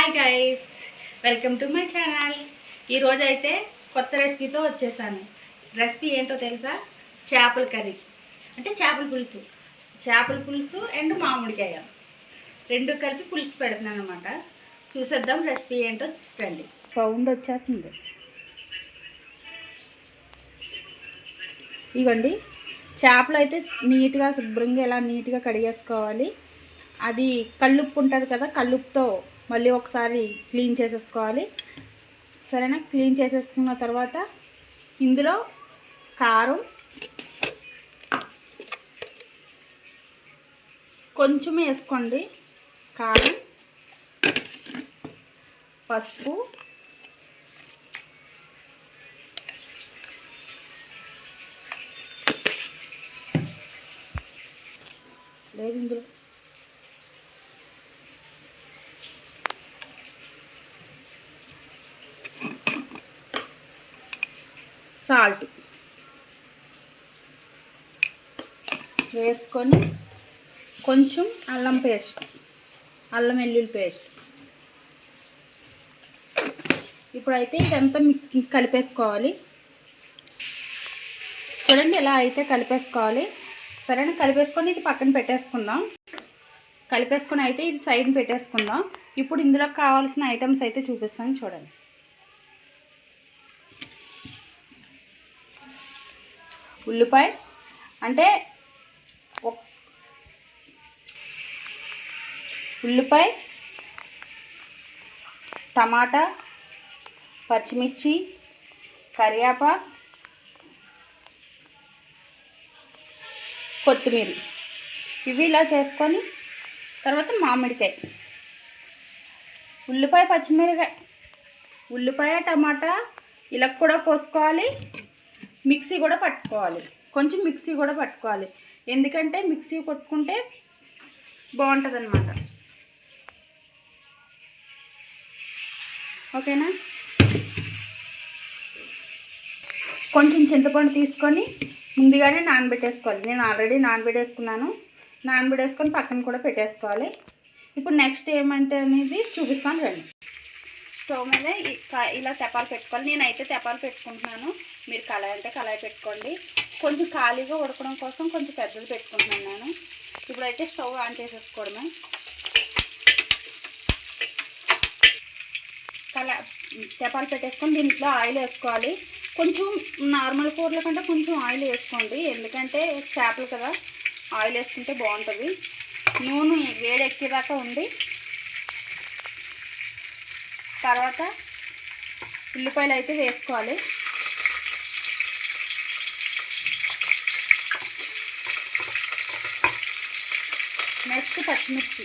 Hi guys, welcome to my channel. ఈరోజు అయితే కొత్త రెసిపీతో వచ్చేసాను. రెసిపీ ఏంటో తెలుసా? చేపల కర్రీ, అంటే చేపల పులుసు అండ్ మామిడికాయ రెండు కలిపి పులుసు పెడుతున్నాను అనమాట. చూసేద్దాం రెసిపీ ఏంటో. రండి. సౌండ్ వచ్చేస్తుంది. ఇగోండి, చేపలు అయితే నీట్గా శుభ్రంగా ఇలా నీట్గా కడిగేసుకోవాలి. అది కల్లుప్పు ఉంటుంది కదా, కల్లుప్పుతో మళ్ళీ ఒకసారి క్లీన్ చేసేసుకోవాలి. సరేనా? క్లీన్ చేసేసుకున్న తర్వాత ఇందులో కారం కొంచెం వేసుకోండి, కారం, పసుపు, లేదు ఇందులో సాల్ట్ వేసుకొని కొంచెం అల్లం వెల్లుల్లి పేస్ట్. ఇప్పుడైతే ఇదంతా కలిపేసుకోవాలి. చూడండి, ఇలా అయితే కలిపేసుకోవాలి. సరేనా? కలిపేసుకొని ఇది పక్కన పెట్టేసుకుందాం. కలిపేసుకొని అయితే ఇది సైడ్ పెట్టేసుకుందాం. ఇప్పుడు ఇందులో కావాల్సిన ఐటమ్స్ అయితే చూపిస్తాను, చూడండి. ఉల్లిపాయ అంటే ఉల్లిపాయ, టమాటా, పచ్చిమిర్చి, కరివేపాకు, కొత్తిమీర, ఇవి ఇలా చేసుకొని తర్వాత మామిడికాయ, ఉల్లిపాయ టమాటా ఇలా కూడా కోసుకోవాలి. మిక్సీ కూడా పట్టుకోవాలి, కొంచెం మిక్సీ కూడా పట్టుకోవాలి. ఎందుకంటే మిక్సీ కొట్టుకుంటే బాగుంటుంది అన్నమాట. ఓకేనా? కొంచెం చింతపండు తీసుకొని ముందుగానే నానబెట్టేసుకోవాలి. నేను ఆల్రెడీ నానబెట్టేసుకొని పక్కన కూడా పెట్టేసుకోవాలి. ఇప్పుడు నెక్స్ట్ ఏమంటే అనేది చూపిస్తాను, రండి. స్టవ్ మీద ఇలా తెపాలు పెట్టుకోవాలి. నేనైతే తెపాలు పెట్టుకుంటున్నాను, మీరు కళాయి అంటే కళాయి పెట్టుకోండి. కొంచెం ఖాళీగా ఉడకడం కోసం కొంచెం పెద్దది పెట్టుకుంటున్నాను నేను. ఇప్పుడైతే స్టవ్ ఆన్ చేసేసుకోవడమే. తెపాలు పెట్టేసుకొని దీంట్లో ఆయిల్ వేసుకోవాలి. కొంచెం నార్మల్ కూరల కంటే కొంచెం ఆయిల్ వేసుకోండి, ఎందుకంటే చేపలు కదా, ఆయిల్ వేసుకుంటే బాగుంటుంది. నూనె వేడి ఎక్కేదాకా ఉండి తర్వాత ఉల్లిపాయలు అయితే వేసుకోవాలి. నెక్స్ట్ పచ్చిమిర్చి,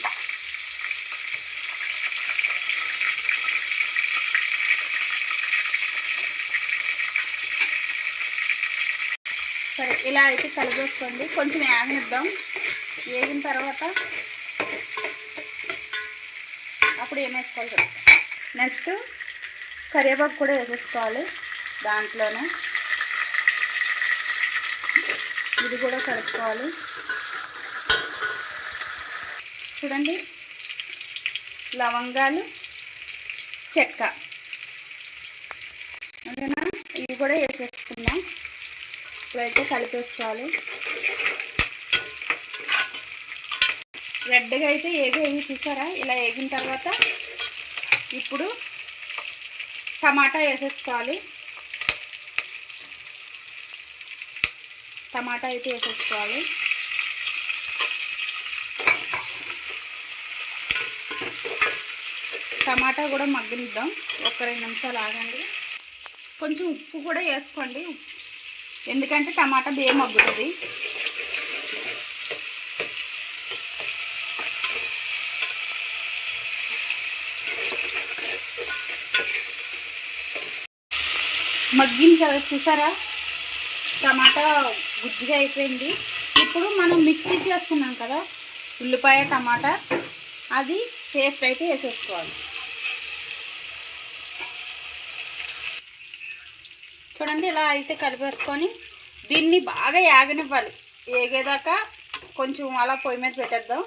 సరే ఇలా అయితే కలిపేసుకోండి. కొంచెం వేగనిద్దాం. వేగిన తర్వాత అప్పుడు ఏం వేసుకోవాలి? నెక్స్ట్ కరివేపాకు కూడా వేసేసుకోవాలి దాంట్లోనే. ఇది కూడా కలుపుకోవాలి. చూడండి, లవంగాలు, చెక్క, ఓకేనా? ఇవి కూడా వేసేసుకుందాం. ఇప్పుడైతే కలిపేసుకోవాలి. రెడ్గా అయితే ఏవి చూసారా? ఇలా వేగిన తర్వాత ఇప్పుడు టమాటా వేసేసుకోవాలి. టమాటా అయితే వేసేసుకోవాలి. టమాటా కూడా మగ్గనిద్దాం. ఒక 2 నిమిషాలు ఆగండి. కొంచెం ఉప్పు కూడా వేసుకోండి, ఎందుకంటే టమాటా బేగా మగ్గుతుంది. మగ్గిన తర్వాత చూసారా, టమాటా గుజ్జుగా అయిపోయింది. ఇప్పుడు మనం మిక్సీ చేసుకున్నాం కదా ఉల్లిపాయ టమాటా, అది పేస్ట్ అయితే వేసేసుకోవాలి. చూడండి, ఇలా అయితే కలిపేసుకొని దీన్ని బాగా యాగనివ్వాలి. ఏగేదాకా కొంచెం అలా పొయ్యి మీద పెట్టేద్దాం.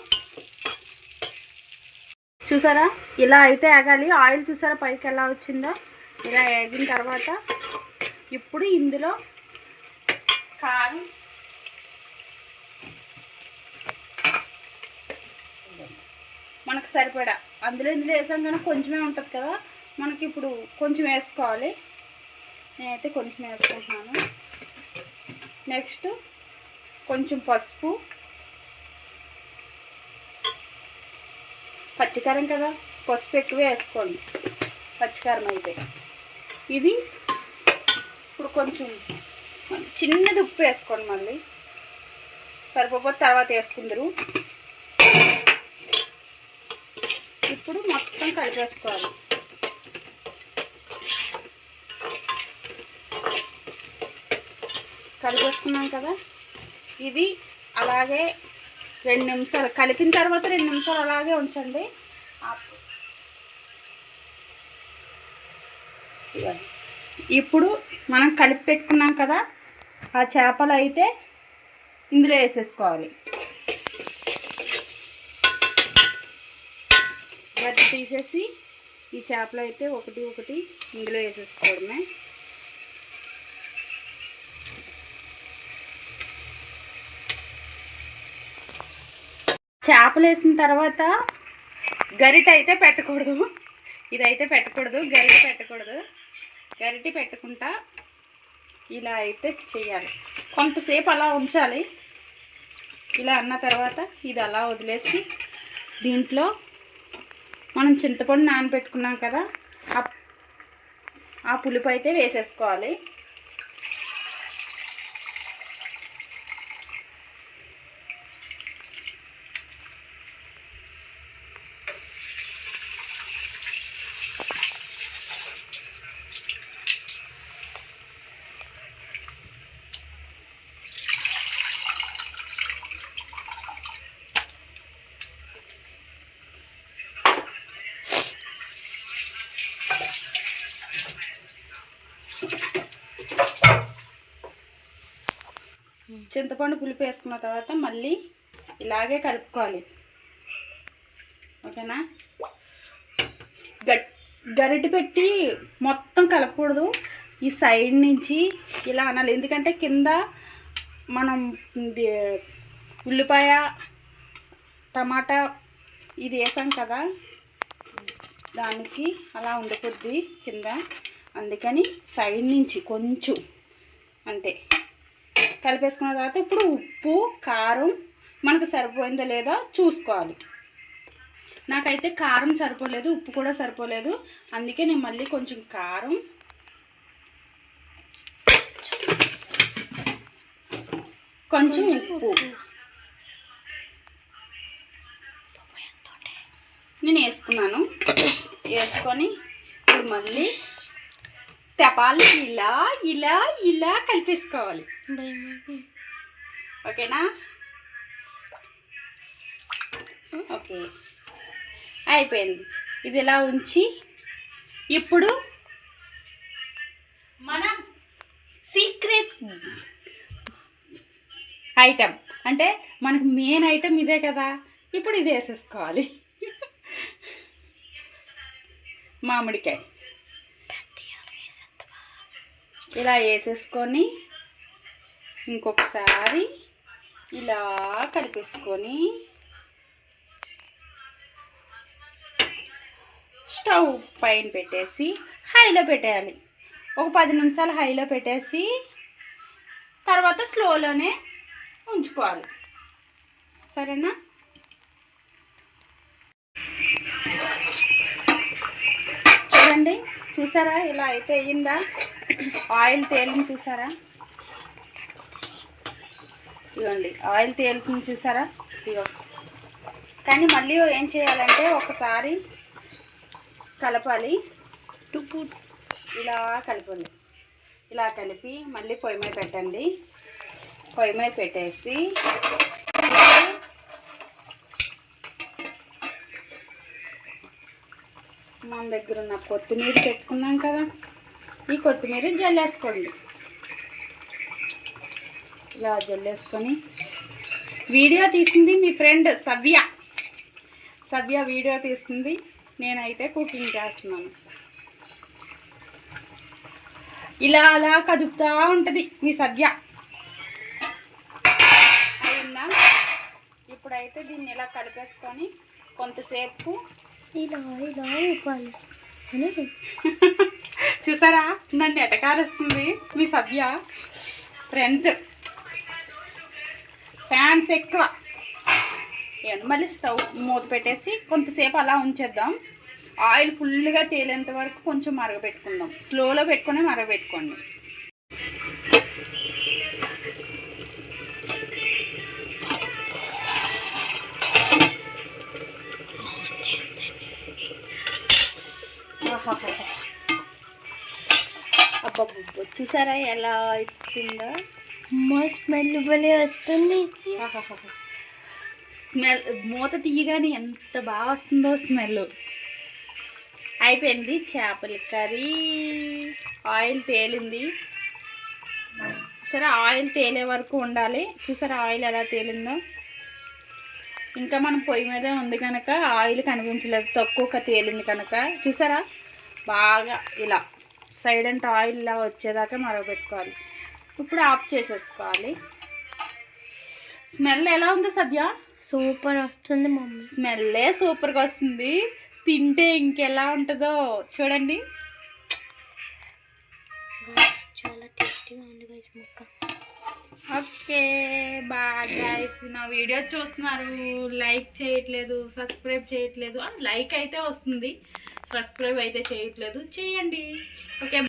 చూసారా ఇలా అయితే ఎగాలి. ఆయిల్ చూసారా పైకి ఎలా వచ్చిందో. ఇలా ఎగిన తర్వాత ఇప్పుడు ఇందులో కారం, మనకు సరిపడా, ఇందులో వేసాం కానీ కొంచెమే ఉంటుంది కదా మనకి, ఇప్పుడు కొంచెం వేసుకోవాలి. నేనైతే కొంచెం వేసుకుంటున్నాను. నెక్స్ట్ కొంచెం పసుపు, పచ్చికారం కదా పసుపు ఎక్కువ వేసుకోండి పచ్చికారం అయితే. ఇది ఇప్పుడు కొంచెం చిన్నది ఉప్పు వేసుకోండి, మళ్ళీ సరిపోతే తర్వాత వేసుకుందరు. ఇప్పుడు మొత్తం కలిపేసుకోవాలి. కలిపేసుకున్నాం కదా, ఇది అలాగే 2 నిమిషాలు కలిపిన తర్వాత 2 నిమిషాలు అలాగే ఉంచండి. ఇప్పుడు మనం కలిపి పెట్టుకున్నాం కదా ఆ చేపలు అయితే ఇందులో వేసేసుకోవాలి. గట్టి తీసేసి ఈ చేపలు అయితే ఒకటి ఒకటి ఇందులో వేసేసుకోవడమే. చేపలు వేసిన తర్వాత గరిటె అయితే పెట్టకూడదు, ఇదైతే పెట్టకూడదు, గరిటె పెట్టకూడదు. గరిటె పెట్టుకుంటా ఇలా అయితే చేయాలి. కొంతసేపు అలా ఉంచాలి. ఇలా అన్న తర్వాత ఇది అలా వదిలేసి దీంట్లో మనం చింతపండు నానబెట్టుకున్నాం కదా ఆ పులుపు అయితే వేసేసుకోవాలి. చింతపండు పులుపు వేసుకున్న తర్వాత మళ్ళీ ఇలాగే కలుపుకోవాలి. ఓకేనా? గరిటె పెట్టి మొత్తం కలపకూడదు, ఈ సైడ్ నుంచి ఇలా అనాలి. ఎందుకంటే కింద మనం ఉల్లిపాయ టమాటా ఇది వేసాం కదా దానికి అలా ఉండిపోద్ది కింద, అందుకని సైడ్ నుంచి కొంచెం అంతే కలిపేసుకున్న తర్వాత ఇప్పుడు ఉప్పు కారం మనకు సరిపోయిందో లేదో చూసుకోవాలి. నాకైతే కారం సరిపోలేదు, ఉప్పు కూడా సరిపోలేదు, అందుకే నేను మళ్ళీ కొంచెం కారం, కొంచెం ఉప్పు నేను వేసుకున్నాను. వేసుకొని ఇప్పుడు మళ్ళీ తెపాలి ఇలా ఇలా ఇలా కలిపేసుకోవాలి. ఓకేనా? ఓకే, అయిపోయింది. ఇది ఇలా ఉంచి ఇప్పుడు మనం సీక్రెట్ ఐటమ్ అంటే మనకు మెయిన్ ఐటమ్ ఇదే కదా, ఇప్పుడు ఇది వేసేసుకోవాలి. మామిడికాయ ఇలా వేసేసుకొని ఇంకొకసారి ఇలా కలిపేసుకొని స్టవ్ పైన పెట్టేసి హైలో పెట్టేయాలి. ఒక 10 నిమిషాలు హైలో పెట్టేసి తర్వాత స్లోలోనే ఉంచుకోవాలి. సరేనా? చూడండి, చూసారా ఇలా అయితే అయ్యిందా? ఆయిల్ తేలింది చూసారా? ఇవ్వండి ఆయిల్ తేలుతుంది చూసారా? ఇగో. కానీ మళ్ళీ ఏం చేయాలంటే ఒకసారి కలపాలి. ఇలా కలపండి. ఇలా కలిపి మళ్ళీ పొయ్యి మీద పెట్టండి. పొయ్యి మీద పెట్టేసి మన దగ్గర ఉన్న కొత్తిమీర పెట్టుకున్నాం కదా, ఈ కొత్తిమీర జల్లేసుకోండి. ఇలా జల్లేసుకొని వీడియో తీసింది మీ ఫ్రెండ్ సవ్య. సభ్య వీడియో తీస్తుంది, నేనైతే కుకింగ్ చేస్తున్నాను. ఇలా అలా కదుపుతూ ఉంటుంది మీ సభ్య. అయిందా? ఇప్పుడైతే దీన్ని ఇలా కలిపేసుకొని కొంతసేపు ఇలా ఇలా ఊపాలి. చూసారా నన్ను ఎటకారుస్తుంది మీ సభ్య. ఫ్యాన్స్ ఎక్కువ. మళ్ళీ స్టవ్ మూత పెట్టేసి కొంతసేపు అలా ఉంచేద్దాం. ఆయిల్ ఫుల్గా తేలేంత వరకు కొంచెం మరగబెట్టుకుందాం. స్లోలో పెట్టుకొని మరగబెట్టుకోండి. అబ్బబ్బబ్బ చూసారా ఎలా ఇస్తుందో. మా స్మెల్ భలే వస్తుంది. స్మెల్ మూత తీయగానే ఎంత బాగా వస్తుందో స్మెల్. అయిపోయింది చేపల కర్రీ. ఆయిల్ తేలింది చూసారా, ఆయిల్ తేలే వరకు ఉండాలి. చూసారా ఆయిల్ ఎలా తేలిందో. ఇంకా మనం పొయ్యి మీద ఉంది కనుక ఆయిల్ కనిపించలేదు, తక్కువగా తేలింది కనుక. చూసారా బాగా ఇలా సైడ్ అండ్ ఆయిల్ ఇలా వచ్చేదాకా మరగబెట్టుకోవాలి. ఇప్పుడు ఆఫ్ చేసేసుకోవాలి. స్మెల్ ఎలా ఉందో సభ్య? సూపర్ వస్తుంది మమ్మీ. స్మెల్లే సూపర్గా వస్తుంది. తింటే ఇంకెలా ఉంటుందో చూడండి. చాలా టేస్టీగా ఉంది గైస్ ముక్క. Okay bye guys. నా వీడియో చూస్తున్నారు, లైక్ చేయట్లేదు, సబ్స్క్రైబ్ చేయట్లేదు. లైక్ అయితే వస్తుంది, సబ్స్క్రైబ్ అయితే చేయట్లేదు, చేయండి. ఓకే.